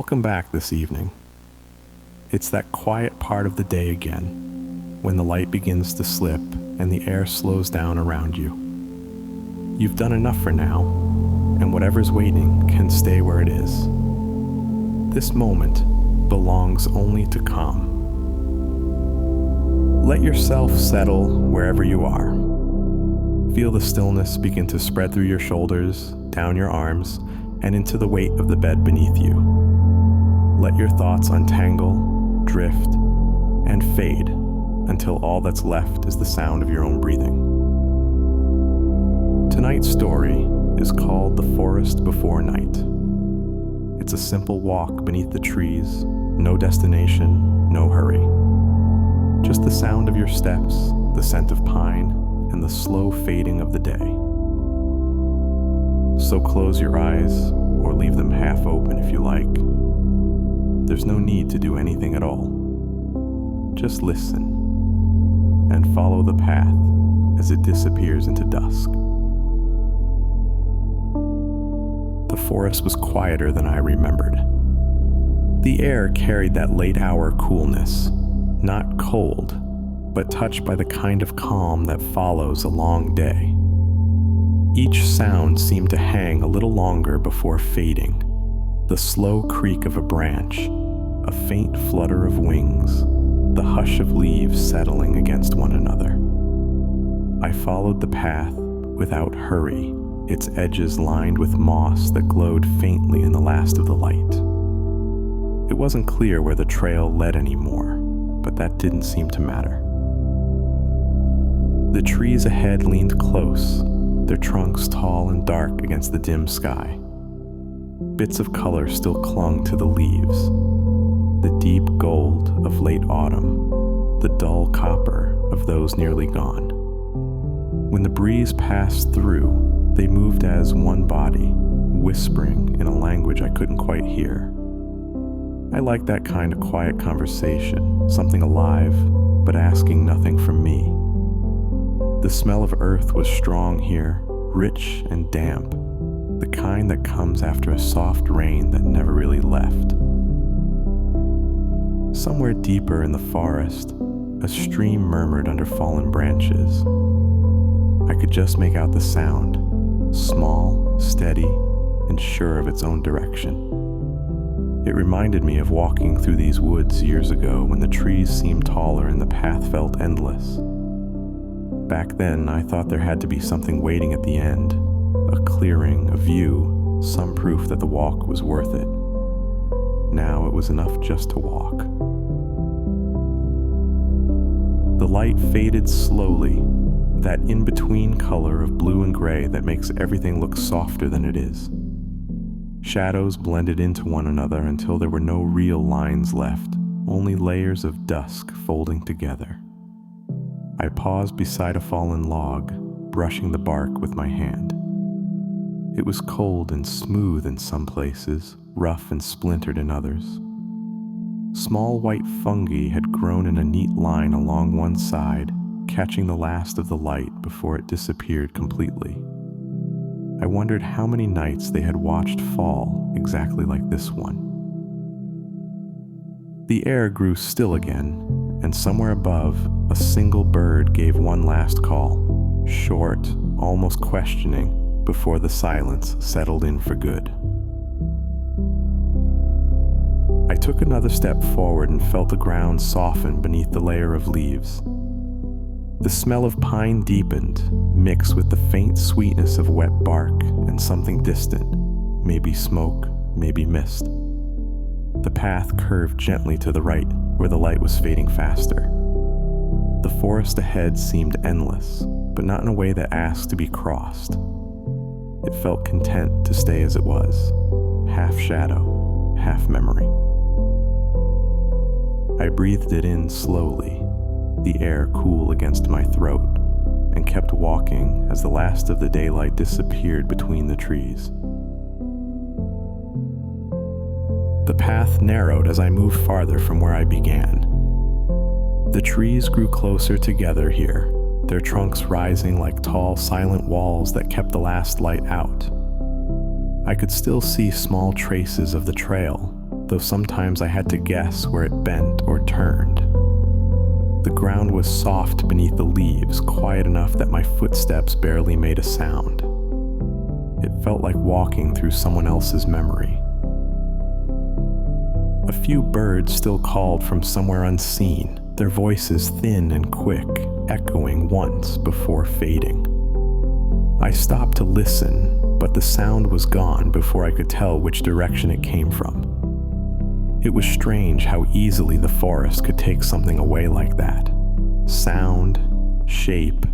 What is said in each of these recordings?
Welcome back this evening. It's that quiet part of the day again, when the light begins to slip and the air slows down around you. You've done enough for now, and whatever's waiting can stay where it is. This moment belongs only to calm. Let yourself settle wherever you are. Feel the stillness begin to spread through your shoulders, down your arms, and into the weight of the bed beneath you. Let your thoughts untangle, drift, and fade until all that's left is the sound of your own breathing. Tonight's story is called The Forest Before Night. It's a simple walk beneath the trees, no destination, no hurry. Just the sound of your steps, the scent of pine, and the slow fading of the day. So close your eyes, or leave them half open if you like. There's no need to do anything at all. Just listen and follow the path as it disappears into dusk. The forest was quieter than I remembered. The air carried that late-hour coolness, not cold, but touched by the kind of calm that follows a long day. Each sound seemed to hang a little longer before fading. The slow creak of a branch, a faint flutter of wings, the hush of leaves settling against one another. I followed the path without hurry, its edges lined with moss that glowed faintly in the last of the light. It wasn't clear where the trail led anymore, but that didn't seem to matter. The trees ahead leaned close, their trunks tall and dark against the dim sky. Bits of color still clung to the leaves. The deep gold of late autumn, the dull copper of those nearly gone. When the breeze passed through, they moved as one body, whispering in a language I couldn't quite hear. I liked that kind of quiet conversation, something alive, but asking nothing from me. The smell of earth was strong here, rich and damp, the kind that comes after a soft rain that never really left. Somewhere deeper in the forest, a stream murmured under fallen branches. I could just make out the sound, small, steady, and sure of its own direction. It reminded me of walking through these woods years ago when the trees seemed taller and the path felt endless. Back then, I thought there had to be something waiting at the end, a clearing, a view, some proof that the walk was worth it. Now it was enough just to walk. The light faded slowly, that in-between color of blue and gray that makes everything look softer than it is. Shadows blended into one another until there were no real lines left, only layers of dusk folding together. I paused beside a fallen log, brushing the bark with my hand. It was cold and smooth in some places, rough and splintered in others. Small white fungi had grown in a neat line along one side, catching the last of the light before it disappeared completely. I wondered how many nights they had watched fall exactly like this one. The air grew still again, and somewhere above, a single bird gave one last call, short, almost questioning, before the silence settled in for good. I took another step forward and felt the ground soften beneath the layer of leaves. The smell of pine deepened, mixed with the faint sweetness of wet bark and something distant, maybe smoke, maybe mist. The path curved gently to the right, where the light was fading faster. The forest ahead seemed endless, but not in a way that asked to be crossed. It felt content to stay as it was, half shadow, half memory. I breathed it in slowly, the air cool against my throat, and kept walking as the last of the daylight disappeared between the trees. The path narrowed as I moved farther from where I began. The trees grew closer together here, their trunks rising like tall, silent walls that kept the last light out. I could still see small traces of the trail, though sometimes I had to guess where it bent or turned. The ground was soft beneath the leaves, quiet enough that my footsteps barely made a sound. It felt like walking through someone else's memory. A few birds still called from somewhere unseen, their voices thin and quick, echoing once before fading. I stopped to listen, but the sound was gone before I could tell which direction it came from. It was strange how easily the forest could take something away like that. Sound, shape,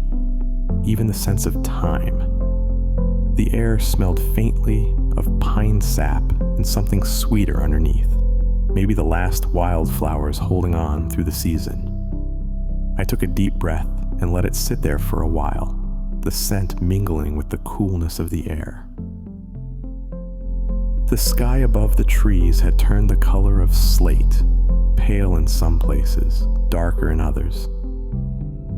even the sense of time. The air smelled faintly of pine sap and something sweeter underneath. Maybe the last wildflowers holding on through the season. I took a deep breath and let it sit there for a while, the scent mingling with the coolness of the air. The sky above the trees had turned the color of slate, pale in some places, darker in others.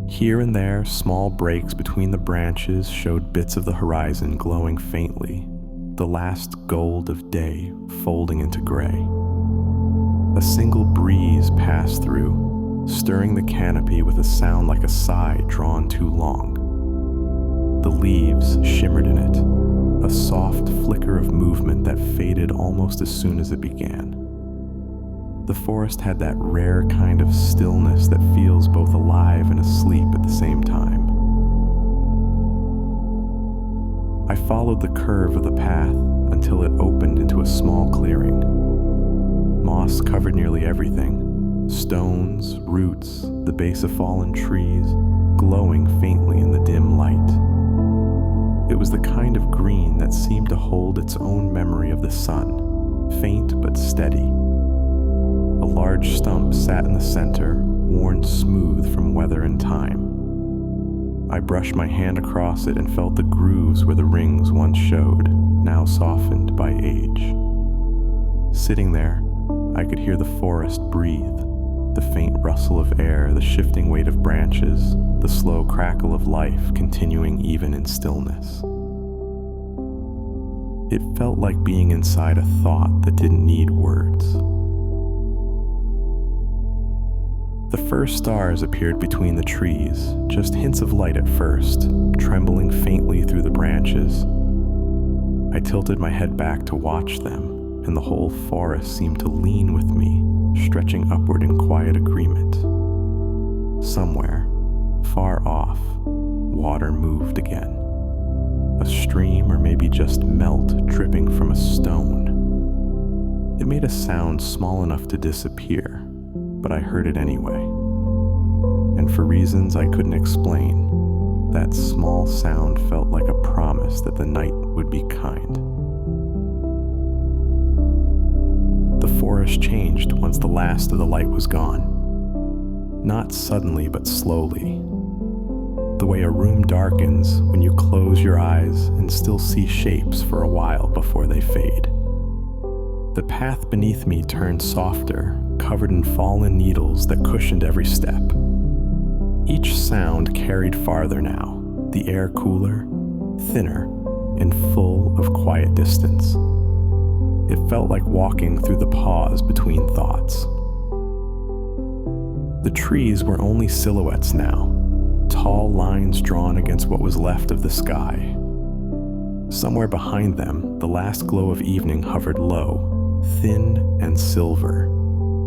Here and there, small breaks between the branches showed bits of the horizon glowing faintly, the last gold of day folding into gray. A single breeze passed through, stirring the canopy with a sound like a sigh drawn too long. The leaves shimmered in it, a soft flicker of movement that faded almost as soon as it began. The forest had that rare kind of stillness that feels both alive and asleep at the same time. I followed the curve of the path until it opened into a small clearing. Moss covered nearly everything, stones, roots, the base of fallen trees, glowing faintly in the dim light. It was the kind of green that seemed to hold its own memory of the sun, faint but steady. A large stump sat in the center, worn smooth from weather and time. I brushed my hand across it and felt the grooves where the rings once showed, now softened by age. Sitting there, I could hear the forest breathe, the faint rustle of air, the shifting weight of branches, the slow crackle of life continuing even in stillness. It felt like being inside a thought that didn't need words. The first stars appeared between the trees, just hints of light at first, trembling faintly through the branches. I tilted my head back to watch them, and the whole forest seemed to lean with me, stretching upward in quiet agreement. Somewhere, far off, water moved again. A stream, or maybe just melt dripping from a stone. It made a sound small enough to disappear, but I heard it anyway. And for reasons I couldn't explain, that small sound felt like a promise that the night would be kind. The forest changed once the last of the light was gone. Not suddenly, but slowly. The way a room darkens when you close your eyes and still see shapes for a while before they fade. The path beneath me turned softer, covered in fallen needles that cushioned every step. Each sound carried farther now, the air cooler, thinner, and full of quiet distance. It felt like walking through the pause between thoughts. The trees were only silhouettes now, tall lines drawn against what was left of the sky. Somewhere behind them, the last glow of evening hovered low, thin and silver,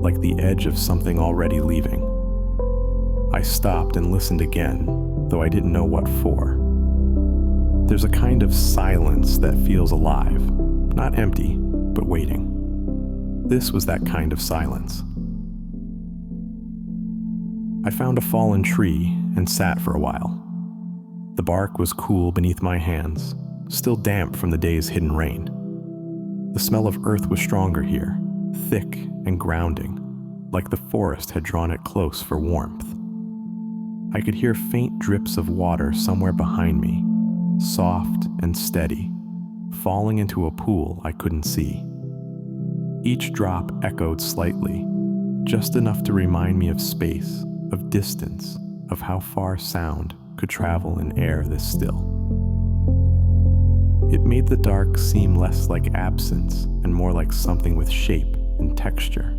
like the edge of something already leaving. I stopped and listened again, though I didn't know what for. There's a kind of silence that feels alive, not empty, but waiting. This was that kind of silence. I found a fallen tree and sat for a while. The bark was cool beneath my hands, still damp from the day's hidden rain. The smell of earth was stronger here, thick and grounding, like the forest had drawn it close for warmth. I could hear faint drips of water somewhere behind me, soft and steady, falling into a pool I couldn't see. Each drop echoed slightly, just enough to remind me of space, of distance, of how far sound could travel in air this still. It made the dark seem less like absence and more like something with shape and texture.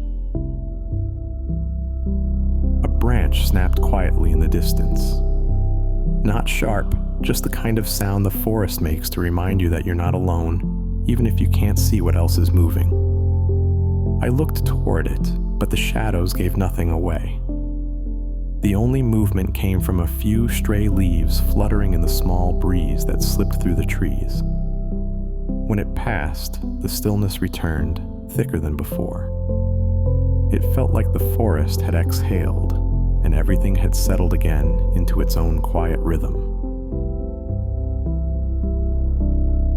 A branch snapped quietly in the distance. Not sharp, just the kind of sound the forest makes to remind you that you're not alone, even if you can't see what else is moving. I looked toward it, but the shadows gave nothing away. The only movement came from a few stray leaves fluttering in the small breeze that slipped through the trees. When it passed, the stillness returned, thicker than before. It felt like the forest had exhaled, and everything had settled again into its own quiet rhythm.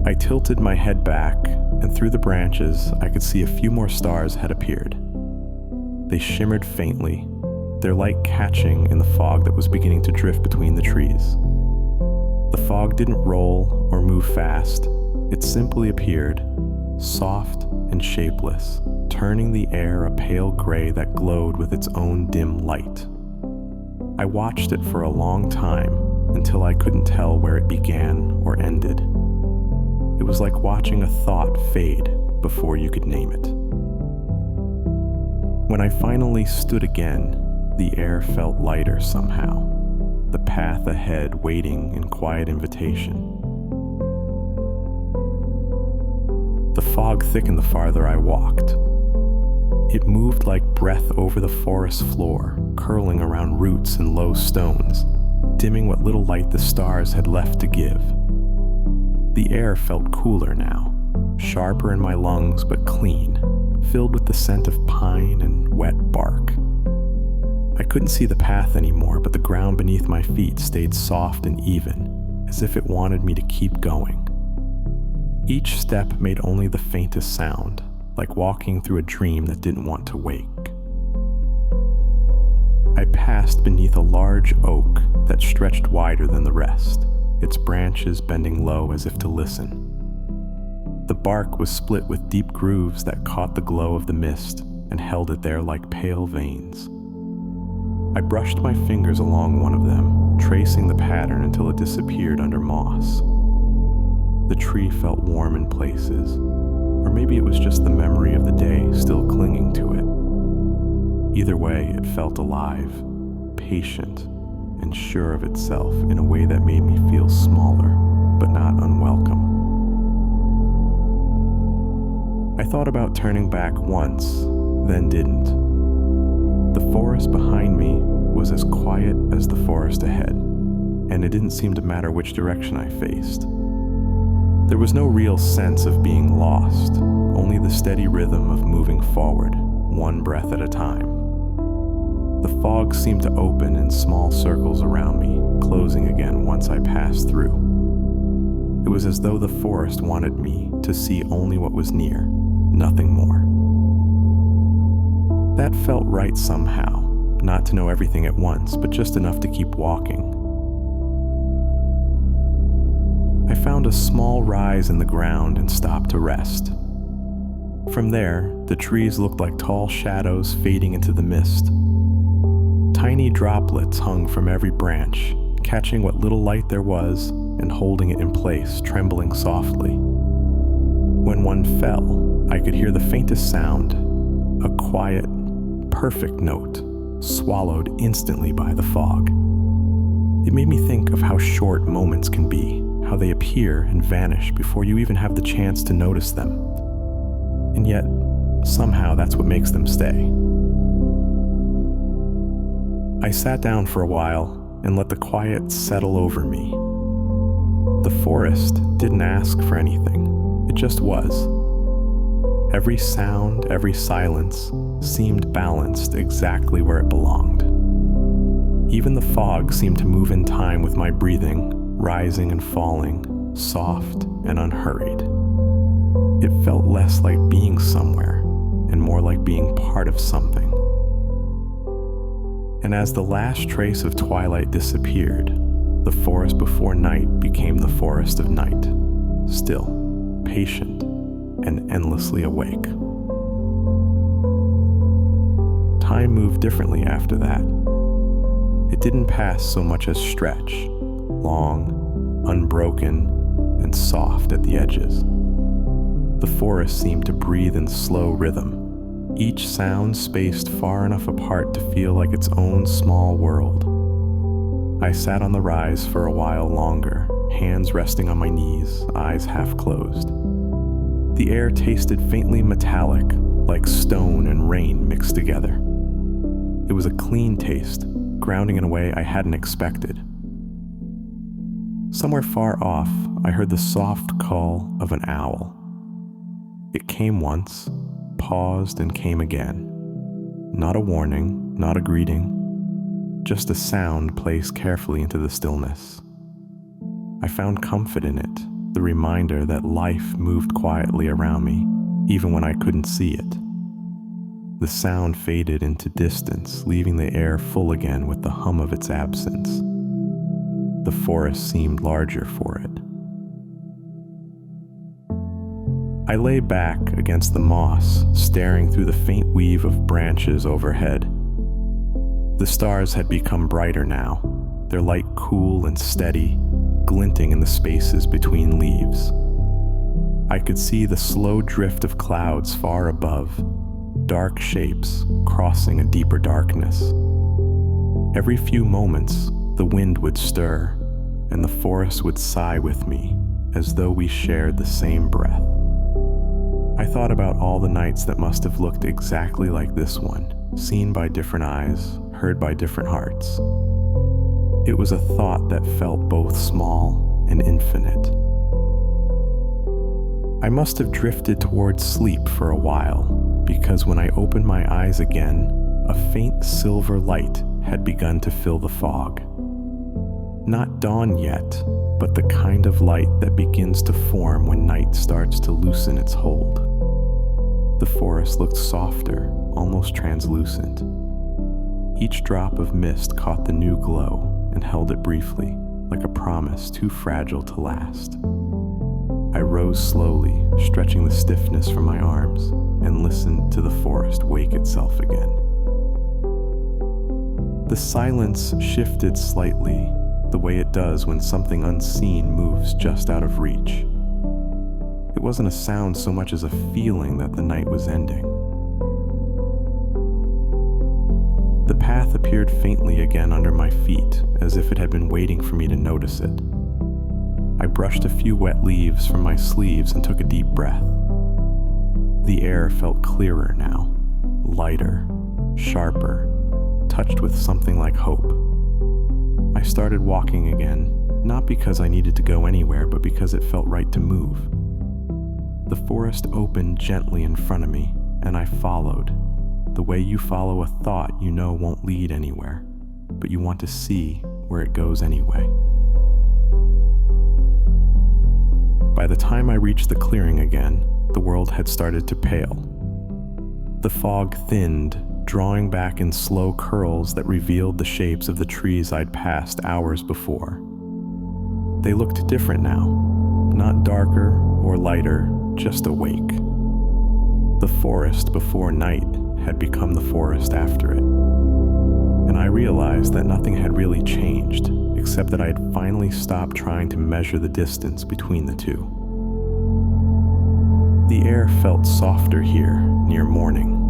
I tilted my head back, and through the branches, I could see a few more stars had appeared. They shimmered faintly, their light catching in the fog that was beginning to drift between the trees. The fog didn't roll or move fast. It simply appeared, soft and shapeless, turning the air a pale gray that glowed with its own dim light. I watched it for a long time until I couldn't tell where it began or ended. It was like watching a thought fade before you could name it. When I finally stood again, the air felt lighter somehow, the path ahead waiting in quiet invitation. The fog thickened the farther I walked. It moved like breath over the forest floor, curling around roots and low stones, dimming what little light the stars had left to give. The air felt cooler now, sharper in my lungs but clean, filled with the scent of pine and wet bark. I couldn't see the path anymore, but the ground beneath my feet stayed soft and even, as if it wanted me to keep going. Each step made only the faintest sound, like walking through a dream that didn't want to wake. I passed beneath a large oak that stretched wider than the rest, its branches bending low as if to listen. The bark was split with deep grooves that caught the glow of the mist and held it there like pale veins. I brushed my fingers along one of them, tracing the pattern until it disappeared under moss. The tree felt warm in places, or maybe it was just the memory of the day still clinging to it. Either way, it felt alive, patient, and sure of itself in a way that made me feel smaller, but not unwelcome. I thought about turning back once, then didn't. The forest behind me was as quiet as the forest ahead, and it didn't seem to matter which direction I faced. There was no real sense of being lost, only the steady rhythm of moving forward, one breath at a time. The fog seemed to open in small circles around me, closing again once I passed through. It was as though the forest wanted me to see only what was near, nothing more. That felt right somehow, not to know everything at once, but just enough to keep walking. I found a small rise in the ground and stopped to rest. From there, the trees looked like tall shadows fading into the mist. Tiny droplets hung from every branch, catching what little light there was and holding it in place, trembling softly. When one fell, I could hear the faintest sound, a quiet, perfect note, swallowed instantly by the fog. It made me think of how short moments can be, how they appear and vanish before you even have the chance to notice them. And yet, somehow that's what makes them stay. I sat down for a while and let the quiet settle over me. The forest didn't ask for anything, it just was. Every sound, every silence seemed balanced exactly where it belonged. Even the fog seemed to move in time with my breathing, rising and falling, soft and unhurried. It felt less like being somewhere and more like being part of something. And as the last trace of twilight disappeared, the forest before night became the forest of night, still, patient, and endlessly awake. Time moved differently after that. It didn't pass so much as stretch, long, unbroken, and soft at the edges. The forest seemed to breathe in slow rhythm, each sound spaced far enough apart to feel like its own small world. I sat on the rise for a while longer, hands resting on my knees, eyes half closed. The air tasted faintly metallic, like stone and rain mixed together. It was a clean taste, grounding in a way I hadn't expected. Somewhere far off, I heard the soft call of an owl. It came once, paused, and came again. Not a warning, not a greeting, just a sound placed carefully into the stillness. I found comfort in it, the reminder that life moved quietly around me, even when I couldn't see it. The sound faded into distance, leaving the air full again with the hum of its absence. The forest seemed larger for it. I lay back against the moss, staring through the faint weave of branches overhead. The stars had become brighter now, their light cool and steady, glinting in the spaces between leaves. I could see the slow drift of clouds far above, dark shapes crossing a deeper darkness. Every few moments, the wind would stir, and the forest would sigh with me, as though we shared the same breath. I thought about all the nights that must have looked exactly like this one, seen by different eyes, heard by different hearts. It was a thought that felt both small and infinite. I must have drifted towards sleep for a while, because when I opened my eyes again, a faint silver light had begun to fill the fog. Not dawn yet, but the kind of light that begins to form when night starts to loosen its hold. The forest looked softer, almost translucent. Each drop of mist caught the new glow and held it briefly, like a promise too fragile to last. I rose slowly, stretching the stiffness from my arms, and listened to the forest wake itself again. The silence shifted slightly, the way it does when something unseen moves just out of reach. It wasn't a sound so much as a feeling that the night was ending. The path appeared faintly again under my feet, as if it had been waiting for me to notice it. I brushed a few wet leaves from my sleeves and took a deep breath. The air felt clearer now, lighter, sharper, touched with something like hope. I started walking again, not because I needed to go anywhere, but because it felt right to move. The forest opened gently in front of me, and I followed, the way you follow a thought you know won't lead anywhere, but you want to see where it goes anyway. By the time I reached the clearing again, the world had started to pale. The fog thinned, drawing back in slow curls that revealed the shapes of the trees I'd passed hours before. They looked different now, not darker or lighter, just awake. The forest before night had become the forest after it. And I realized that nothing had really changed, except that I had finally stopped trying to measure the distance between the two. The air felt softer here, near morning.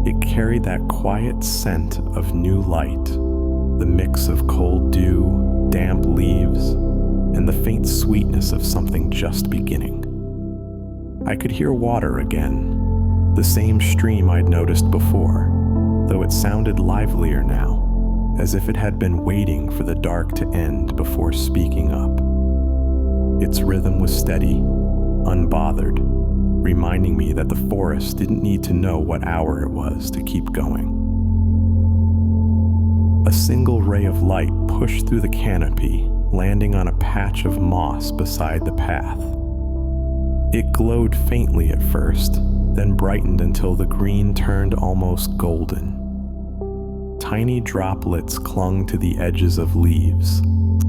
It carried that quiet scent of new light, the mix of cold dew, damp leaves, and the faint sweetness of something just beginning. I could hear water again, the same stream I'd noticed before, though it sounded livelier now, as if it had been waiting for the dark to end before speaking up. Its rhythm was steady, unbothered, reminding me that the forest didn't need to know what hour it was to keep going. A single ray of light pushed through the canopy, landing on a patch of moss beside the path. It glowed faintly at first, then brightened until the green turned almost golden. Tiny droplets clung to the edges of leaves,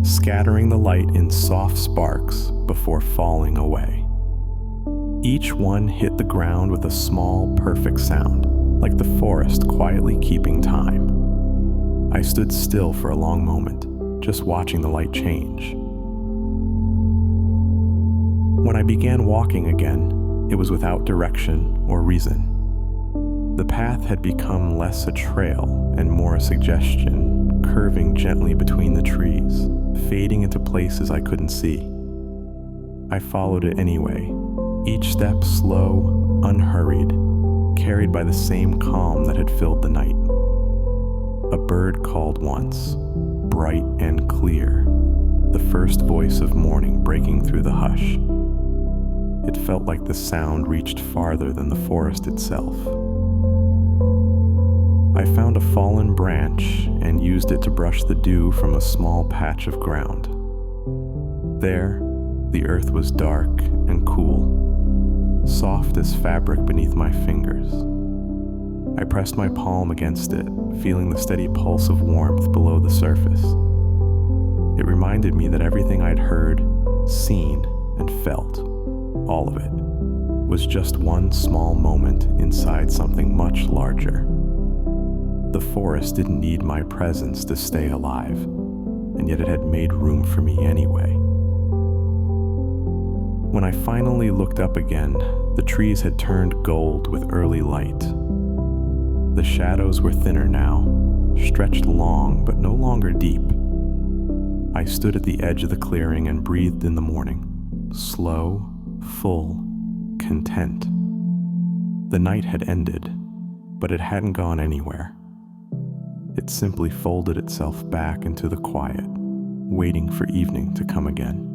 scattering the light in soft sparks before falling away. Each one hit the ground with a small, perfect sound, like the forest quietly keeping time. I stood still for a long moment, just watching the light change. When I began walking again, it was without direction or reason. The path had become less a trail and more a suggestion, curving gently between the trees, fading into places I couldn't see. I followed it anyway, each step slow, unhurried, carried by the same calm that had filled the night. A bird called once, bright and clear, the first voice of morning breaking through the hush. It felt like the sound reached farther than the forest itself. I found a fallen branch and used it to brush the dew from a small patch of ground. There, the earth was dark and cool, soft as fabric beneath my fingers. I pressed my palm against it, feeling the steady pulse of warmth below the surface. It reminded me that everything I'd heard, seen, and felt, all of it, was just one small moment inside something much larger. The forest didn't need my presence to stay alive, and yet it had made room for me anyway. When I finally looked up again, the trees had turned gold with early light. The shadows were thinner now, stretched long but no longer deep. I stood at the edge of the clearing and breathed in the morning, slow, full, content. The night had ended, but it hadn't gone anywhere. It simply folded itself back into the quiet, waiting for evening to come again.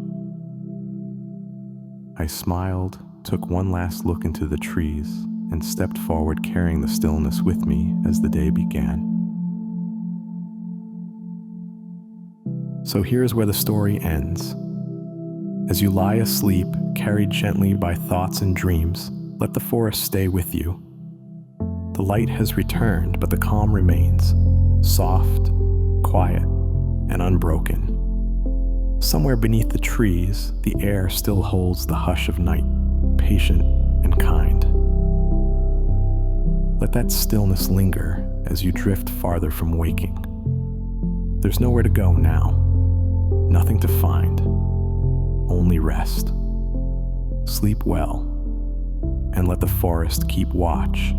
I smiled, took one last look into the trees, and stepped forward carrying the stillness with me as the day began. So here's where the story ends. As you lie asleep, carried gently by thoughts and dreams, let the forest stay with you. The light has returned, but the calm remains, soft, quiet, and unbroken. Somewhere beneath the trees, the air still holds the hush of night, patient and kind. Let that stillness linger as you drift farther from waking. There's nowhere to go now, nothing to find, only rest. Sleep well, and let the forest keep watch